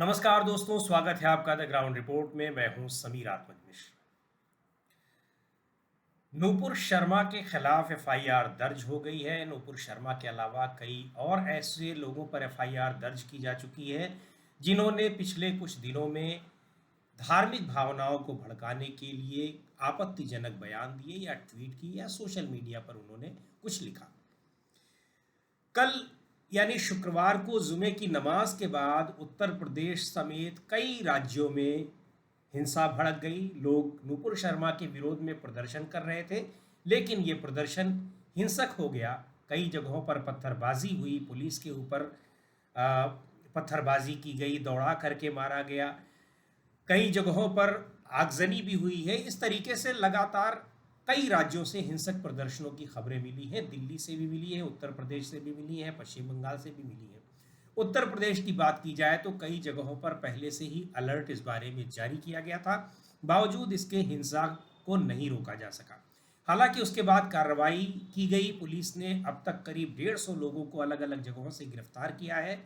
नमस्कार दोस्तों, स्वागत है आपका द ग्राउंड रिपोर्ट में। मैं हूं समीर आत्मज मिश्र। नूपुर शर्मा के खिलाफ एफआईआर दर्ज हो गई है। नूपुर शर्मा के अलावा कई और ऐसे लोगों पर एफआईआर दर्ज की जा चुकी है जिन्होंने पिछले कुछ दिनों में धार्मिक भावनाओं को भड़काने के लिए आपत्तिजनक बयान दिए या ट्वीट किए या सोशल मीडिया पर उन्होंने कुछ लिखा। कल यानी शुक्रवार को जुमे की नमाज के बाद उत्तर प्रदेश समेत कई राज्यों में हिंसा भड़क गई। लोग नूपुर शर्मा के विरोध में प्रदर्शन कर रहे थे, लेकिन ये प्रदर्शन हिंसक हो गया। कई जगहों पर पत्थरबाजी हुई, पुलिस के ऊपर पत्थरबाजी की गई, दौड़ा करके मारा गया। कई जगहों पर आगजनी भी हुई है। इस तरीके से लगातार कई राज्यों से हिंसक प्रदर्शनों की खबरें मिली हैं। दिल्ली से भी मिली है, उत्तर प्रदेश से भी मिली है, पश्चिम बंगाल से भी मिली है। उत्तर प्रदेश की बात की जाए तो कई जगहों पर पहले से ही अलर्ट इस बारे में जारी किया गया था, बावजूद इसके हिंसा को नहीं रोका जा सका। हालांकि उसके बाद कार्रवाई की गई। पुलिस ने अब तक करीब 150 लोगों को अलग अलग जगहों से गिरफ्तार किया है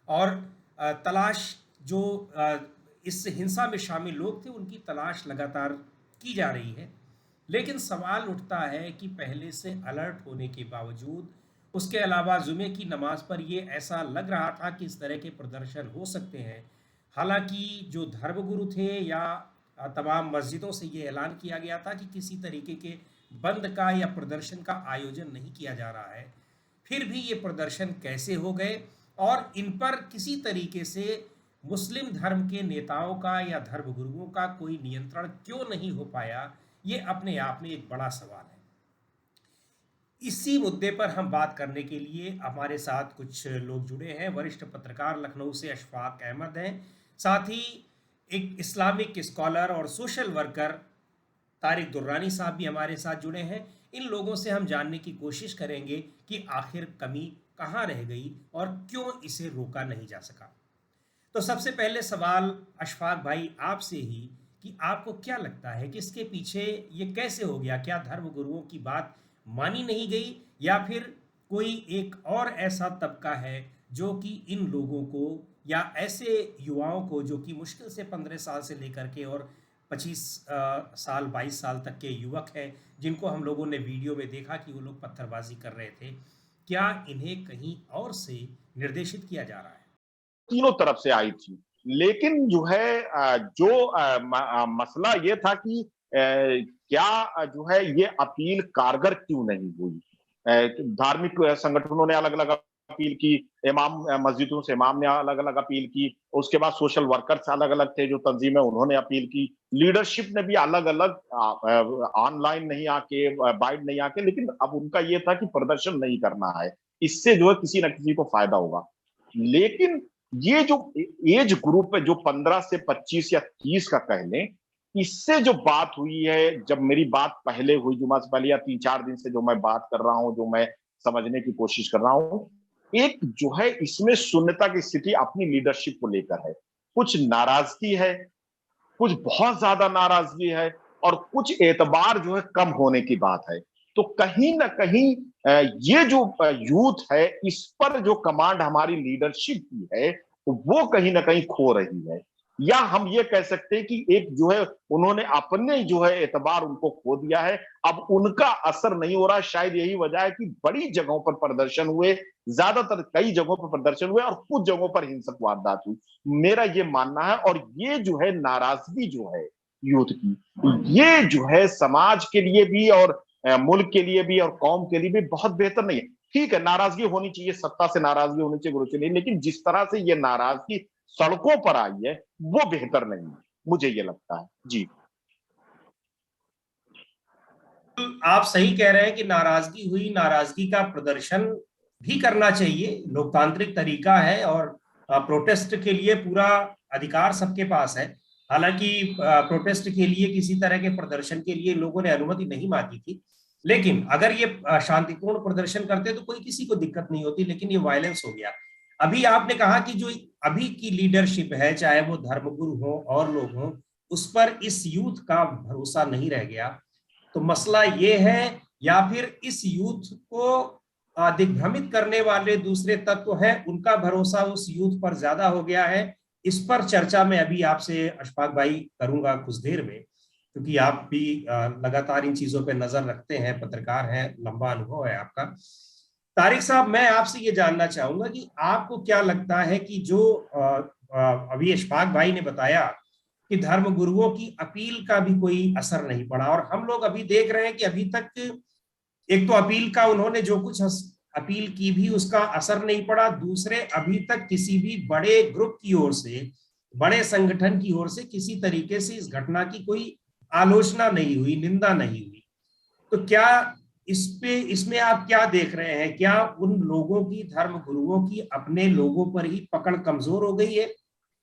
और तलाश जो इस हिंसा में शामिल लोग थे उनकी तलाश लगातार की जा रही है। लेकिन सवाल उठता है कि पहले से अलर्ट होने के बावजूद, उसके अलावा जुमे की नमाज पर ये ऐसा लग रहा था कि इस तरह के प्रदर्शन हो सकते हैं। हालांकि जो धर्मगुरु थे या तमाम मस्जिदों से ये ऐलान किया गया था कि किसी तरीके के बंद का या प्रदर्शन का आयोजन नहीं किया जा रहा है, फिर भी ये प्रदर्शन कैसे हो गए और इन पर किसी तरीके से मुस्लिम धर्म के नेताओं का या धर्मगुरुओं का कोई नियंत्रण क्यों नहीं हो पाया, ये अपने आप में एक बड़ा सवाल है। इसी मुद्दे पर हम बात करने के लिए हमारे साथ कुछ लोग जुड़े हैं। वरिष्ठ पत्रकार लखनऊ से अशफाक अहमद हैं, साथ ही एक इस्लामिक स्कॉलर और सोशल वर्कर तारिक दुर्रानी साहब भी हमारे साथ जुड़े हैं। इन लोगों से हम जानने की कोशिश करेंगे कि आखिर कमी कहाँ रह गई और क्यों इसे रोका नहीं जा सका। तो सबसे पहले सवाल अशफाक भाई आपसे ही कि आपको क्या लगता है कि इसके पीछे ये कैसे हो गया? क्या धर्म गुरुओं की बात मानी नहीं गई या फिर कोई एक और ऐसा तबका है जो कि इन लोगों को या ऐसे युवाओं को जो कि मुश्किल से 15 साल से लेकर के और 25 साल 22 साल तक के युवक हैं जिनको हम लोगों ने वीडियो में देखा कि वो लोग पत्थरबाजी कर रहे थे, क्या इन्हें कहीं और से निर्देशित किया जा रहा है? तीनों तरफ से आई थी। लेकिन जो है मसला ये था कि क्या जो है ये अपील कारगर क्यों नहीं हुई। धार्मिक संगठनों ने अलग अलग अपील की, इमाम मस्जिदों से इमाम ने अलग अलग अपील की, उसके बाद सोशल वर्कर्स अलग अलग थे जो तंजीमें, उन्होंने अपील की, लीडरशिप ने भी अलग अलग ऑनलाइन नहीं आके, बाइट नहीं आके, लेकिन अब उनका ये था कि प्रदर्शन नहीं करना है, इससे जो है किसी ना किसी को फायदा होगा। लेकिन ये जो एज ग्रुप है जो 15 से 25 या 30 का कह लें, इससे जो बात हुई है, जब मेरी बात पहले हुई जुमा से पहले या 3-4 दिन से जो मैं बात कर रहा हूं, जो मैं समझने की कोशिश कर रहा हूं, एक जो है इसमें शून्यता की स्थिति अपनी लीडरशिप को लेकर है। कुछ नाराजगी है, कुछ बहुत ज्यादा नाराजगी है और कुछ एतबार जो है कम होने की बात है। तो कहीं ना कहीं ये जो यूथ है, इस पर जो कमांड हमारी लीडरशिप की है, वो कहीं ना कहीं खो रही है। या हम ये कह सकते हैं कि एक जो है उन्होंने अपने जो है एतबार उनको खो दिया है, अब उनका असर नहीं हो रहा। शायद यही वजह है कि बड़ी जगहों पर प्रदर्शन हुए, ज्यादातर कई जगहों पर प्रदर्शन हुए और कुछ जगहों पर हिंसक वारदात हुई। मेरा ये मानना है, और ये जो है नाराजगी जो है यूथ की, ये जो है समाज के लिए भी और मुल्क के लिए भी और कौम के लिए भी बहुत बेहतर नहीं है। ठीक है, नाराजगी होनी चाहिए, सत्ता से नाराजगी होनी चाहिए, गुरु नहीं, लेकिन जिस तरह से ये नाराजगी सड़कों पर आई है वो बेहतर नहीं है, मुझे ये लगता है। जी, आप सही कह रहे हैं कि नाराजगी हुई, नाराजगी का प्रदर्शन भी करना चाहिए, लोकतांत्रिक तरीका है और प्रोटेस्ट के लिए पूरा अधिकार सबके पास है। हालांकि प्रोटेस्ट के लिए, किसी तरह के प्रदर्शन के लिए लोगों ने अनुमति नहीं मांगी थी, लेकिन अगर ये शांतिपूर्ण प्रदर्शन करते तो कोई किसी को दिक्कत नहीं होती, लेकिन ये वायलेंस हो गया। अभी आपने कहा कि जो अभी की लीडरशिप है, चाहे वो धर्मगुरु हो और लोग हों, उस पर इस यूथ का भरोसा नहीं रह गया। तो मसला ये है या फिर इस यूथ को दिग्भ्रमित करने वाले दूसरे तत्व हैं, उनका भरोसा उस यूथ पर ज्यादा हो गया है, इस पर चर्चा मैं अभी आपसे अशफाक भाई करूंगा कुछ देर में, क्योंकि आप भी लगातार इन चीजों पे नजर रखते हैं, पत्रकार हैं, लंबा अनुभव है आपका। तारिक साहब, मैं आपसे ये जानना चाहूंगा कि आपको क्या लगता है कि जो अभी अशफाक भाई ने बताया कि धर्म गुरुओं की अपील का भी कोई असर नहीं पड़ा, और हम लोग अभी देख रहे हैं कि अभी तक एक तो अपील का उन्होंने जो कुछ अपील की भी उसका असर नहीं पड़ा, दूसरे अभी तक किसी भी बड़े ग्रुप की ओर से, बड़े संगठन की ओर से किसी तरीके से इस घटना की कोई आलोचना नहीं हुई, निंदा नहीं हुई। तो क्या इसमें आप क्या देख रहे हैं? क्या उन लोगों की, धर्म गुरुओं की, अपने लोगों पर ही पकड़ कमजोर हो गई है,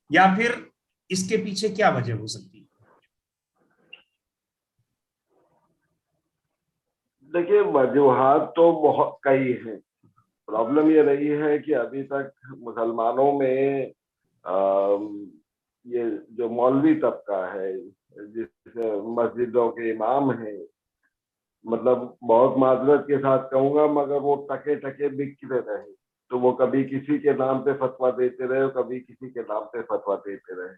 या फिर इसके पीछे क्या वजह हो सकती है? देखिए, वजूहात तो बहुत कई हैं। प्रॉब्लम ये रही है कि अभी तक मुसलमानों में अम, ये जो मौलवी तबका है, जिस मस्जिदों के इमाम हैं, मतलब बहुत माजरत के साथ कहूंगा, मगर वो टके टके बिकते रहे। तो वो कभी किसी के नाम पे फतवा देते रहे, कभी किसी के नाम पे फतवा देते रहे।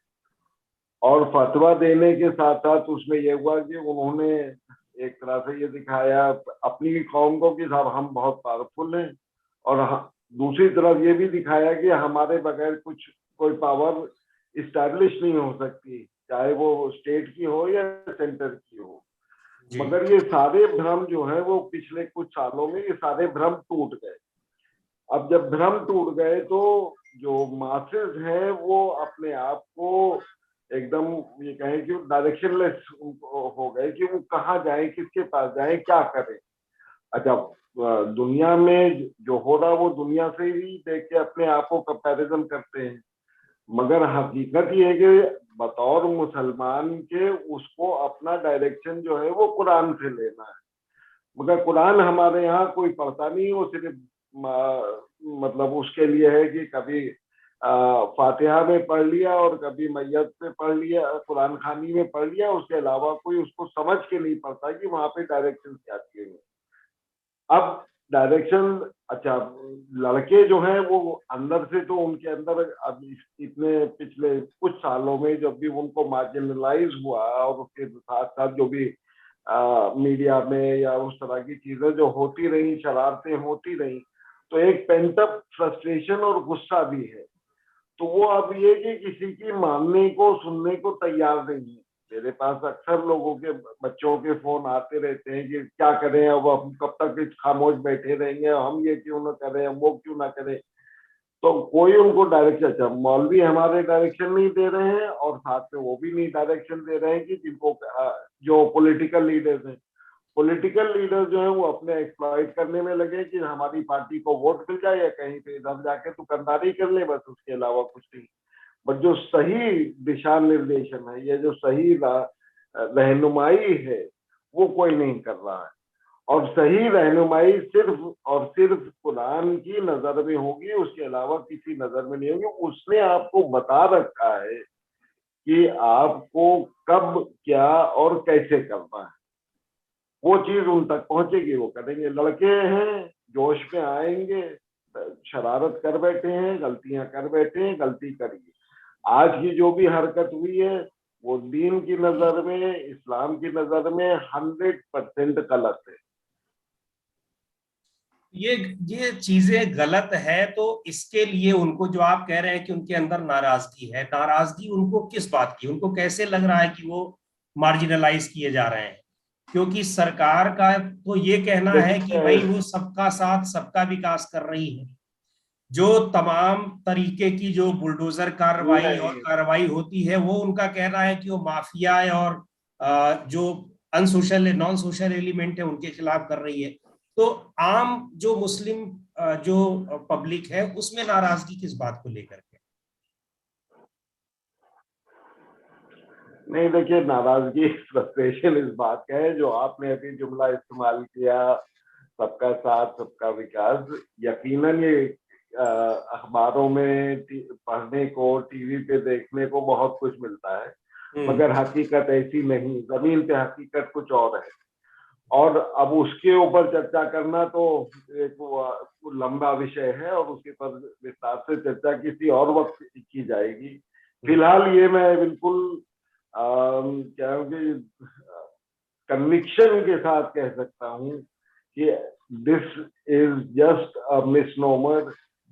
और फतवा देने के साथ साथ उसमें यह हुआ कि उन्होंने एक तरह से ये दिखाया अपनी कौम को कि साहब हम बहुत पावरफुल हैं, और दूसरी तरफ ये भी दिखाया कि हमारे बगैर कुछ कोई पावर इस्टेब्लिश नहीं हो सकती, चाहे वो स्टेट की हो या सेंटर की हो। जी। मगर ये सारे भ्रम जो है वो पिछले कुछ सालों में ये सारे भ्रम टूट गए। अब जब भ्रम टूट गए तो जो मासेस हैं वो अपने आप को एकदम, ये कहें कि डायरेक्शनलेस हो गए कि वो कहाँ जाए, किसके पास जाए, क्या करें। अच्छा, दुनिया में जो हो रहा वो दुनिया से ही देख के अपने आप को कंपैरिजन करते हैं, मगर हकीकत ये है कि बतौर मुसलमान के उसको अपना डायरेक्शन जो है वो कुरान से लेना है। मगर कुरान हमारे यहाँ कोई पढ़ता नहीं, वो सिर्फ मतलब उसके लिए है कि कभी फातिहा में पढ़ लिया और कभी मैयत पे पढ़ लिया, कुरान खानी में पढ़ लिया, उसके अलावा कोई उसको समझ के नहीं पड़ता कि वहां पे डायरेक्शन क्या दिए हैं। अब डायरेक्शन, अच्छा, लड़के जो हैं वो अंदर से तो उनके अंदर अब इतने पिछले कुछ सालों में जब भी उनको मार्जिनलाइज हुआ और उसके साथ साथ जो भी मीडिया में या उस तरह की चीजें जो होती रही, शरारतें होती रही, तो एक पेंटअप फ्रस्ट्रेशन और गुस्सा भी है। तो वो अब ये कि किसी की मानने को, सुनने को तैयार नहीं है। मेरे पास अक्सर लोगों के बच्चों के फोन आते रहते हैं कि क्या करें, अब हम कब तक खामोश बैठे रहेंगे, हम ये क्यों ना करें, हम वो क्यों ना करें। तो कोई उनको डायरेक्शन, अच्छा मौलवी हमारे डायरेक्शन नहीं दे रहे हैं और साथ में वो भी नहीं डायरेक्शन दे रहे हैं कि जिनको जो पॉलिटिकल लीडर्स हैं, पॉलिटिकल लीडर जो है वो अपने एक्सप्लॉइट करने में लगे कि हमारी पार्टी को वोट मिल जाए या कहीं पे इधर जाके दुकानदारी कर ले, बस उसके अलावा कुछ नहीं। बट जो सही दिशा निर्देशन है, ये जो सही रहनुमाई है, वो कोई नहीं कर रहा है। और सही रहनुमाई सिर्फ और सिर्फ कुरान की नजर में होगी, उसके अलावा किसी नजर में नहीं होगी। उसने आपको बता रखा है कि आपको कब, क्या और कैसे करना है। वो चीज उन तक पहुंचेगी, वो करेंगे। लड़के हैं, जोश में आएंगे, शरारत कर बैठे हैं, गलतियां कर बैठे हैं, गलती करिए। आज की जो भी हरकत हुई है वो दीन की नजर में, इस्लाम की नजर में 100% गलत है। ये ये चीजें गलत है, तो इसके लिए उनको, जो आप कह रहे हैं कि उनके अंदर नाराजगी है, नाराजगी उनको किस बात की, उनको कैसे लग रहा है कि वो मार्जिनलाइज किए जा रहे हैं? क्योंकि सरकार का तो ये कहना है कि देखिए, भाई वो सबका साथ सबका विकास कर रही है, जो तमाम तरीके की जो बुलडोजर नहीं, कार्रवाई होती है, वो उनका कहना है कि वो माफिया है और जो अनसोशल, नॉन सोशल एलिमेंट है उनके खिलाफ कर रही है। तो आम जो मुस्लिम जो पब्लिक है उसमें नाराजगी किस बात को लेकर के? नहीं, देखिए, नाराजगी, फ्रस्ट्रेशन इस बात का है जो आपने अभी जुमला इस्तेमाल किया, सबका साथ सबका विकास। यकीनन ये अखबारों में पढ़ने को, टीवी पे देखने को बहुत कुछ मिलता है, मगर हकीकत ऐसी नहीं। जमीन पे हकीकत कुछ और है। और अब उसके ऊपर चर्चा करना तो एक लंबा विषय है और उसके पर विस्तार से चर्चा किसी और वक्त की जाएगी। फिलहाल ये मैं बिल्कुल क्या हूँ कि कन्विक्शन के साथ कह सकता हूँ कि this is just a misnomer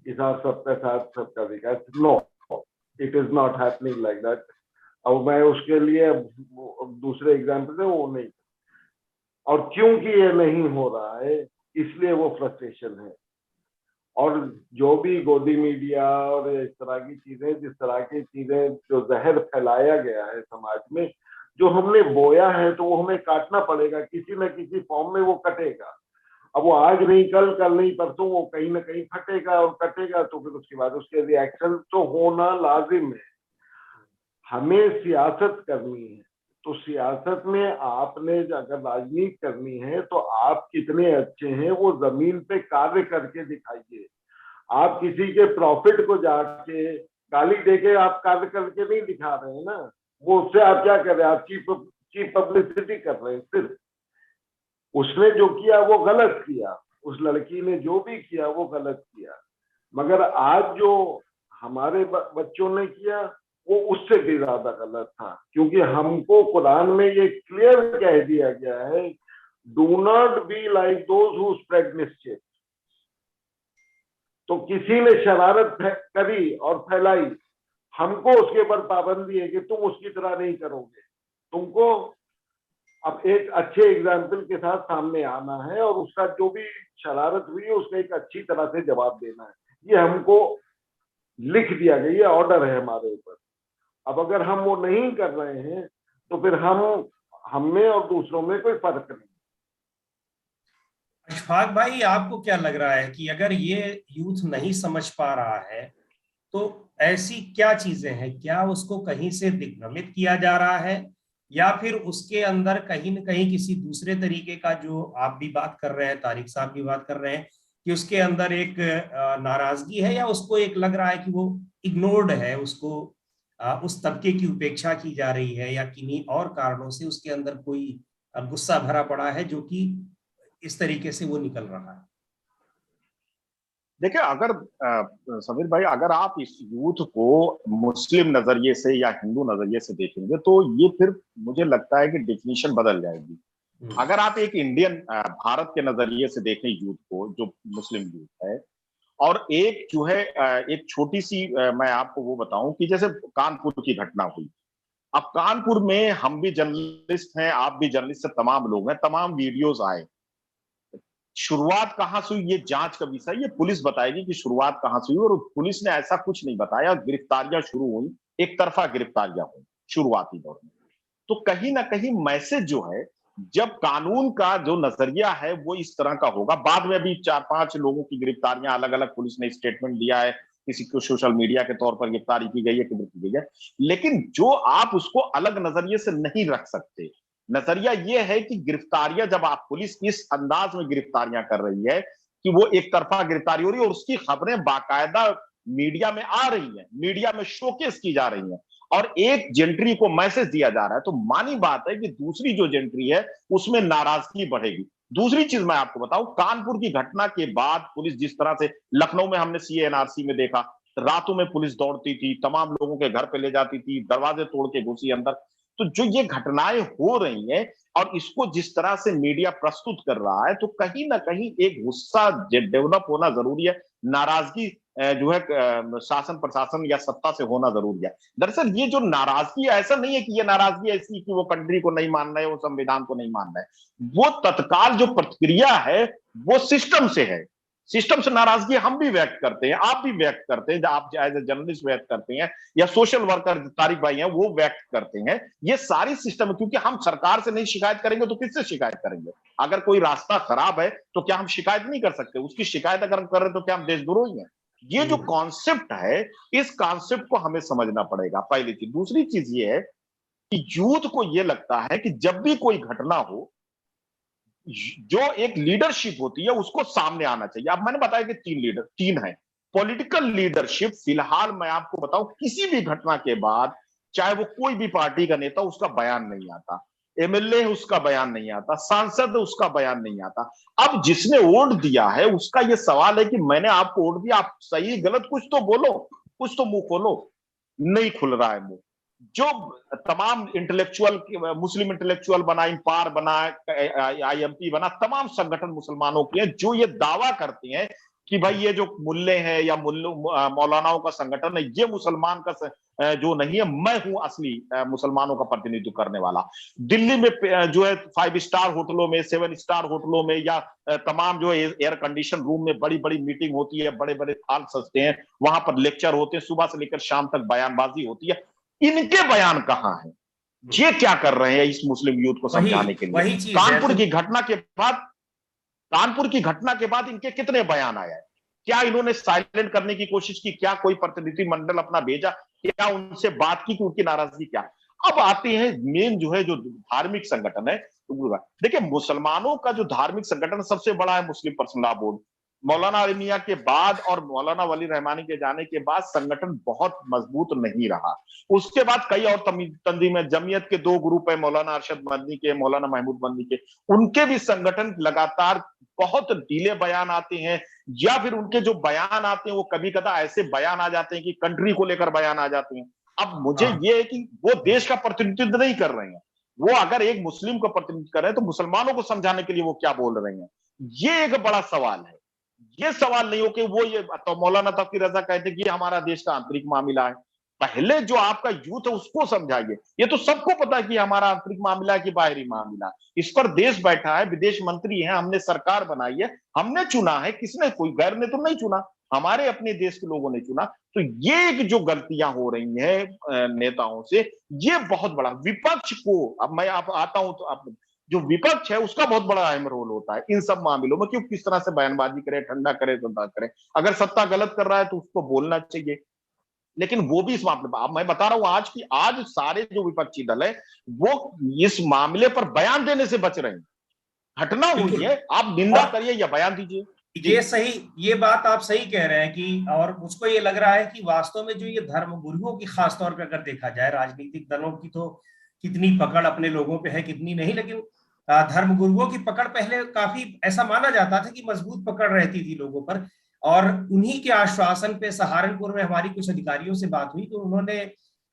कि साथ सबका साथ सबका विकास। No, it is not happening like that. अब मैं उसके लिए दूसरे एग्जाम्पल से वो नहीं, और क्योंकि ये नहीं हो रहा है इसलिए वो फ्रस्ट्रेशन है। और जो भी गोदी मीडिया और इस तरह की चीजें, जिस तरह की चीजें जो जहर फैलाया गया है समाज में, जो हमने बोया है तो वो हमें काटना पड़ेगा, किसी न किसी फॉर्म में वो कटेगा। अब वो आज नहीं कल, कल नहीं परसों, वो कहीं ना कहीं फटेगा और कटेगा, तो फिर उसके बाद उसके रिएक्शन तो होना लाजिम है। हमें सियासत करनी है, तो सियासत में आपने अगर राजनीति करनी है तो आप कितने अच्छे हैं वो जमीन पे कार्य करके दिखाइए। आप किसी के प्रॉफिट को जाके गाली देके आप कार्य करके नहीं दिखा रहे हैं ना। वो उससे आप क्या कर रहे हैं, आप चीप पब्लिसिटी कर रहे हैं सिर्फ। उसने जो किया वो गलत किया, उस लड़की ने जो भी किया वो गलत किया, मगर आज जो हमारे बच्चों ने किया वो उससे भी ज्यादा गलत था। क्योंकि हमको कुरान में ये क्लियर कह दिया गया है, do not be like those who spread मिसचिफ। तो किसी ने शरारत करी और फैलाई, हमको उसके ऊपर पाबंदी है कि तुम उसकी तरह नहीं करोगे। तुमको अब एक अच्छे एग्जाम्पल के साथ सामने आना है और उसका जो भी शरारत हुई है उसका एक अच्छी तरह से जवाब देना है। ये हमको लिख दिया गया, ये ऑर्डर है हमारे ऊपर। अब अगर हम वो नहीं कर रहे हैं तो फिर हम में और दूसरों में कोई फर्क नहीं। अशफाक भाई, आपको क्या लग रहा है कि अगर ये यूथ नहीं समझ पा रहा है तो ऐसी क्या चीजें हैं, क्या उसको कहीं से दिग्भ्रमित किया जा रहा है, या फिर उसके अंदर कहीं न कहीं किसी दूसरे तरीके का, जो आप भी बात कर रहे हैं, तारिक साहब भी बात कर रहे हैं, कि उसके अंदर एक नाराजगी है, या उसको एक लग रहा है कि वो इग्नोर्ड है, उसको उस तबके की उपेक्षा की जा रही है, या किन्हीं और कारणों से उसके अंदर कोई गुस्सा भरा पड़ा है जो कि इस तरीके से वो निकल रहा है। देखिए, अगर समीर भाई, अगर आप इस यूथ को मुस्लिम नजरिए से या हिंदू नजरिए से देखेंगे तो ये फिर मुझे लगता है कि डेफिनेशन बदल जाएगी। अगर आप एक इंडियन भारत के नजरिए से देखें यूथ को, जो मुस्लिम यूथ है, और एक जो है एक छोटी सी मैं आपको वो बताऊं कि जैसे कानपुर की घटना हुई। अब कानपुर में हम भी जर्नलिस्ट हैं, आप भी जर्नलिस्ट हैं, तमाम लोग हैं, तमाम वीडियोस आए। शुरुआत कहां से हुई ये जांच का विषय, ये पुलिस बताएगी कि शुरुआत कहां से हुई, और पुलिस ने ऐसा कुछ नहीं बताया। गिरफ्तारियां शुरू हुई, एक तरफा गिरफ्तारियां हुई शुरुआती दौर में। तो कहीं ना कहीं मैसेज जो है, जब कानून का जो नजरिया है वो इस तरह का होगा। बाद में भी 4-5 लोगों की गिरफ्तारियां अलग अलग पुलिस ने स्टेटमेंट दिया है, किसी को सोशल मीडिया के तौर पर गिरफ्तारी की गई है, की गई है। लेकिन जो आप उसको अलग नजरिए से नहीं रख सकते, नजरिया ये है कि गिरफ्तारियां जब आप पुलिस इस अंदाज में गिरफ्तारियां कर रही है कि वो एक तरफा गिरफ्तारी हो रही है और उसकी खबरें बाकायदा मीडिया में आ रही हैं, मीडिया में शोकेस की जा रही हैं, और एक जेंट्री को मैसेज दिया जा रहा है, तो मानी बात है कि दूसरी जो जेंट्री है उसमें नाराजगी बढ़ेगी। दूसरी चीज मैं आपको बताऊं, कानपुर की घटना के बाद पुलिस जिस तरह से, लखनऊ में हमने सीएनआरसी में देखा, रातों में पुलिस दौड़ती थी, तमाम लोगों के घर पे ले जाती थी, दरवाजे तोड़ के घुसी अंदर। तो जो ये घटनाएं हो रही हैं और इसको जिस तरह से मीडिया प्रस्तुत कर रहा है, तो कहीं ना कहीं एक गुस्सा डेवलप होना जरूरी है, नाराजगी जो है शासन प्रशासन या सत्ता से होना जरूरी है। दरअसल ये जो नाराजगी है, ऐसा नहीं है कि ये नाराजगी ऐसी कि वो कंट्री को नहीं मान रहे, वो संविधान को नहीं मान रहे, वो तत्काल जो प्रतिक्रिया है वो सिस्टम से है। सिस्टम से नाराजगी हम भी व्यक्त करते हैं, आप भी व्यक्त करते हैं, आप एज ए जर्नलिस्ट व्यक्त करते हैं, या सोशल वर्कर तारिक भाई हैं वो व्यक्त करते हैं। ये सारी सिस्टम, क्योंकि हम सरकार से नहीं शिकायत करेंगे तो किससे शिकायत करेंगे? अगर कोई रास्ता खराब है तो क्या हम शिकायत नहीं कर सकते? उसकी शिकायत अगर हम कर रहे हैं तो क्या हम देशद्रोही हैं? ये जो कॉन्सेप्ट है, इस कॉन्सेप्ट को हमें समझना पड़ेगा, पहली चीज। दूसरी चीज ये है कि यूथ को ये लगता है कि जब भी कोई घटना हो, जो एक लीडरशिप होती है उसको सामने आना चाहिए। अब मैंने बताया कि तीन है पॉलिटिकल लीडरशिप। फिलहाल मैं आपको बताऊं, किसी भी घटना के बाद, चाहे वो कोई भी पार्टी का नेता, उसका बयान नहीं आता, एमएलए उसका बयान नहीं आता, सांसद उसका बयान नहीं आता। अब जिसने वोट दिया है उसका ये सवाल है कि मैंने आपको वोट दिया, आप सही गलत कुछ तो बोलो, कुछ तो मुंह खोलो। नहीं खुल रहा है मुंह। जो तमाम इंटेलेक्चुअल, मुस्लिम इंटेलेक्चुअल बना, इम्पायर बना, आईएमपी बना, तमाम संगठन मुसलमानों के हैं जो ये दावा करते हैं कि भाई ये जो मुल्ले हैं या मौलानाओं का संगठन है, ये मुसलमान का जो नहीं है, मैं हूं असली मुसलमानों का प्रतिनिधित्व करने वाला। दिल्ली में जो है 5 स्टार होटलों में, 7 स्टार होटलों में, या तमाम जो एयर कंडीशन रूम में बड़ी बड़ी मीटिंग होती है, बड़े बड़े थाल सजते हैं, वहां पर लेक्चर होते हैं, सुबह से लेकर शाम तक बयानबाजी होती है। इनके बयान कहां है? ये क्या कर रहे हैं इस मुस्लिम यूथ को वही समझाने के लिए? वही चीज है कानपुर तो। की घटना के बाद, कानपुर की घटना के बाद इनके कितने बयान आए हैं? क्या इन्होंने साइलेंट करने की कोशिश की? क्या कोई प्रतिनिधि मंडल अपना भेजा? क्या उनसे बात की कि उनकी नाराजगी क्या है? अब आते हैं मेन जो है, जो धार्मिक संगठन है। देखिए, मुसलमानों का जो धार्मिक संगठन सबसे बड़ा है मुस्लिम पर्सनल लॉ बोर्ड। मौलाना अली मियां के बाद और मौलाना वली रहमानी के जाने के बाद संगठन बहुत मजबूत नहीं रहा। उसके बाद कई और तंजीम है। जमीयत के 2 ग्रुप है, मौलाना अरशद मदनी के, मौलाना महमूद मदनी के। उनके भी संगठन लगातार बहुत ढीले बयान आते हैं, या फिर उनके जो बयान आते हैं वो कभी कदा ऐसे बयान आ जाते हैं कि कंट्री को लेकर बयान आ जाते हैं। अब मुझे हाँ, ये है कि वो देश का प्रतिनिधित्व नहीं कर रहे हैं। वो अगर एक मुस्लिम को प्रतिनिधित्व कर रहे हैं तो मुसलमानों को समझाने के लिए वो क्या बोल रहे हैं? ये एक बड़ा सवाल है। ये सवाल नहीं हो कि वो ये तो मौलाना तफकीर रजा कहते कि ये हमारा देश का आंतरिक मामला है। पहले जो आपका यूथ है उसको समझाइए। ये तो सबको पता है कि हमारा आंतरिक मामला है कि बाहरी मामला है। इस पर देश बैठा है, विदेश मंत्री है, हमने सरकार बनाई है, हमने चुना है। किसने? कोई गैर ने तो नहीं चुना, हमारे अपने देश के लोगों ने चुना। तो ये एक जो गलतियां हो रही हैं नेताओं से, ये बहुत बड़ा विपक्ष को, अब मैं आप आता हूं तो आप, जो विपक्ष है उसका बहुत बड़ा अहम रोल होता है इन सब मामलों में। क्यों, किस तरह से बयानबाजी करे, ठंडा करे, ठंडा करे। अगर सत्ता गलत कर रहा है तो उसको बोलना चाहिए, लेकिन वो भी इस मामले में, अब मैं बता रहा हूं आज की आज सारे जो विपक्षी दल है वो इस मामले पर बयान देने से बच रहे हैं। घटना हुई बिल्कुल। है, आप निंदा और करिए या बयान दीजिए। जी। ये सही, ये बात आप सही कह रहे हैं कि, और मुझको ये लग रहा है कि वास्तव में जो ये धर्म गुरुओं की, खासतौर पे अगर देखा जाए, राजनीतिक दलों की तो कितनी पकड़ अपने लोगों पे है कितनी नहीं, लेकिन धर्म गुरुओं की पकड़ पहले काफी ऐसा माना जाता था कि मजबूत पकड़ रहती थी लोगों पर। और उन्हीं के आश्वासन पे सहारनपुर में हमारी कुछ अधिकारियों से बात हुई तो उन्होंने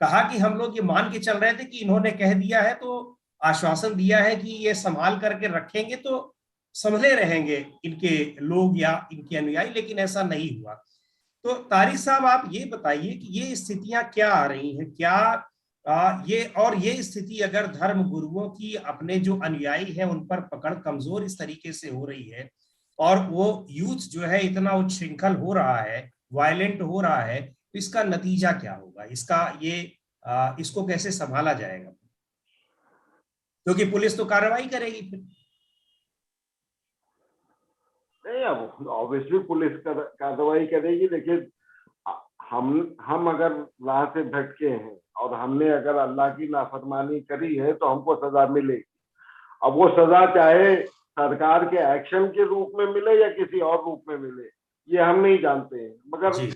कहा कि हम लोग ये मान के चल रहे थे कि इन्होंने कह दिया है, तो आश्वासन दिया है कि ये संभाल करके रखेंगे तो संभले रहेंगे इनके लोग या इनके अनुयायी, लेकिन ऐसा नहीं हुआ। तो तारिक साहब, आप ये बताइए कि ये स्थितियां क्या आ रही हैं? क्या ये स्थिति अगर धर्म गुरुओं की अपने जो अनुयायी हैं उन पर पकड़ कमजोर इस तरीके से हो रही है, और वो यूथ जो है इतना उच्छृंखल हो रहा है, वायलेंट हो रहा है, तो इसका नतीजा क्या होगा? इसका ये इसको कैसे संभाला जाएगा? क्योंकि पुलिस तो कार्रवाई करेगी फिर। नहीं, अब ऑब्वियसली पुलिस कार्रवाई करेगी। लेकिन हम अगर राह से भटके हैं और हमने अगर अल्लाह की नाफरमानी करी है तो हमको सजा मिलेगी। अब वो सजा चाहे सरकार के एक्शन के रूप में मिले या किसी और रूप में मिले, ये हम नहीं जानते हैं। मगर जी।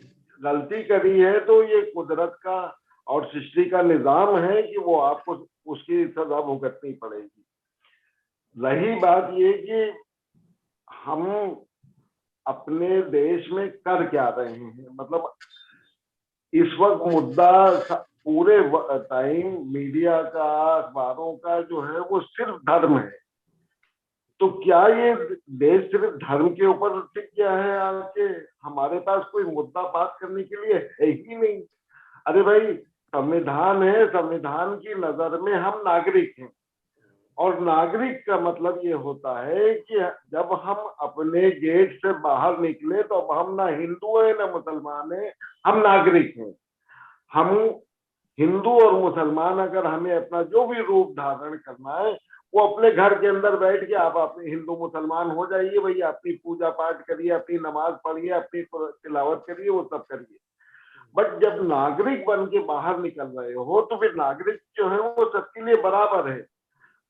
गलती करी है तो ये कुदरत का और सृष्टि का निजाम है कि वो आपको उसकी सजा भुगतनी पड़ेगी। रही बात ये कि हम अपने देश में कर क्या रहे हैं, मतलब इस वक्त मुद्दा पूरे टाइम मीडिया का, अखबारों का जो है वो सिर्फ धर्म है। तो क्या ये देश सिर्फ धर्म के ऊपर टिक गया है आके? हमारे पास कोई मुद्दा बात करने के लिए है ही नहीं। अरे भाई, संविधान है, संविधान की नजर में हम नागरिक हैं। और नागरिक का मतलब ये होता है कि जब हम अपने गेट से बाहर निकले तो अब हम ना हिंदू है ना मुसलमान है, हम नागरिक हैं। हम हिंदू और मुसलमान अगर हमें अपना जो भी रूप धारण करना है, वो अपने घर के अंदर बैठ के आप अपने हिंदू मुसलमान हो जाइए भैया, अपनी पूजा पाठ करिए, अपनी नमाज पढ़िए, अपनी तिलावत करिए, वो सब करिए। बट जब नागरिक बन के बाहर निकल रहे हो तो फिर नागरिक जो है वो सबके लिए बराबर है।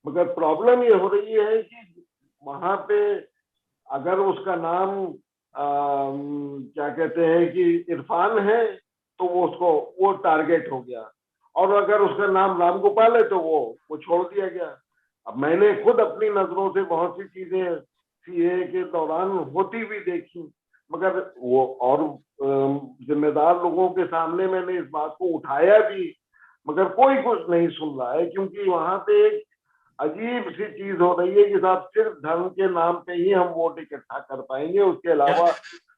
मगर प्रॉब्लम ये हो रही है कि वहां पे अगर उसका नाम क्या कहते हैं कि इरफान है तो वो उसको वो टारगेट हो गया, और अगर उसका नाम राम गोपाल है तो वो छोड़ दिया गया। अब मैंने खुद अपनी नजरों से बहुत सी चीजें सीए के दौरान होती हुई देखी। मगर वो और जिम्मेदार लोगों के सामने मैंने इस बात को उठाया भी, मगर कोई कुछ नहीं सुन रहा है, क्योंकि वहां पे एक अजीब सी चीज हो रही है कि साहब सिर्फ धर्म के नाम पे ही हम वोट इकट्ठा कर पाएंगे, उसके अलावा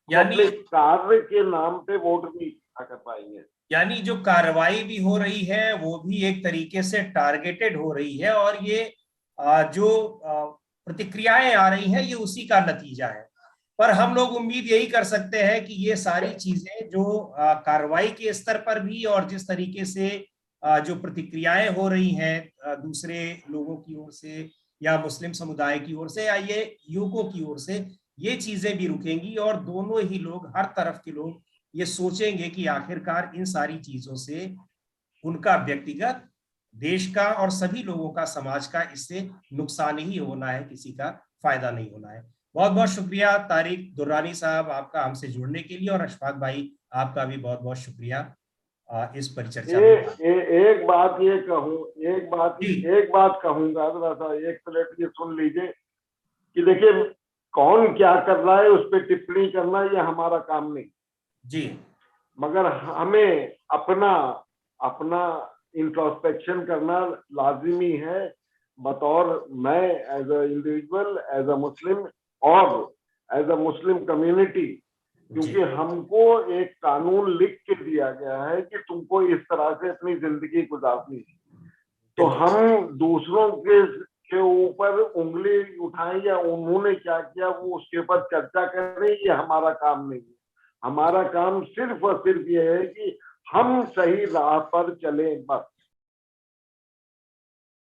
यानी अपने कार्य के नाम पे वोट नहीं इकट्ठा कर पाएंगे। यानी जो कार्रवाई भी हो रही है वो भी एक तरीके से टारगेटेड हो रही है, और ये जो प्रतिक्रियाएं आ रही हैं ये उसी का नतीजा है। पर हम लोग उम्मीद यही कर सकते हैं कि ये सारी चीजें जो कार्रवाई के स्तर पर भी और जिस तरीके से जो प्रतिक्रियाएं हो रही हैं दूसरे लोगों की ओर से या मुस्लिम समुदाय की ओर से या ये युवकों की ओर से, ये चीजें भी रुकेंगी और दोनों ही लोग, हर तरफ के लोग ये सोचेंगे कि आखिरकार इन सारी चीजों से उनका व्यक्तिगत, देश का और सभी लोगों का, समाज का इससे नुकसान ही होना है, किसी का फायदा नहीं होना है। बहुत बहुत शुक्रिया तारिक दुर्रानी साहब आपका हमसे जुड़ने के लिए, और अशफाक भाई आपका भी बहुत बहुत शुक्रिया इस परिचर्चा में। एक बात ये कहूँ, जी एक बात कहूंगा, थोड़ा सा एक मिनट ये सुन लीजिए कि देखिए कौन क्या कर रहा है उस पर टिप्पणी करना ये हमारा काम नहीं, जी, मगर हमें अपना अपना इंट्रोस्पेक्शन करना लाजिमी है, बतौर मैं as a individual, as a Muslim और एज अ मुस्लिम कम्युनिटी, जी, क्योंकि हमको एक कानून लिख के दिया गया है कि तुमको इस तरह से अपनी जिंदगी गुजारनी है। तो बिल्कुल हम दूसरों के ऊपर उंगली उठाएं या उन्होंने क्या किया वो उसके ऊपर चर्चा करें, ये हमारा काम नहीं है। हमारा काम सिर्फ और सिर्फ ये है कि हम सही राह पर चलें बस।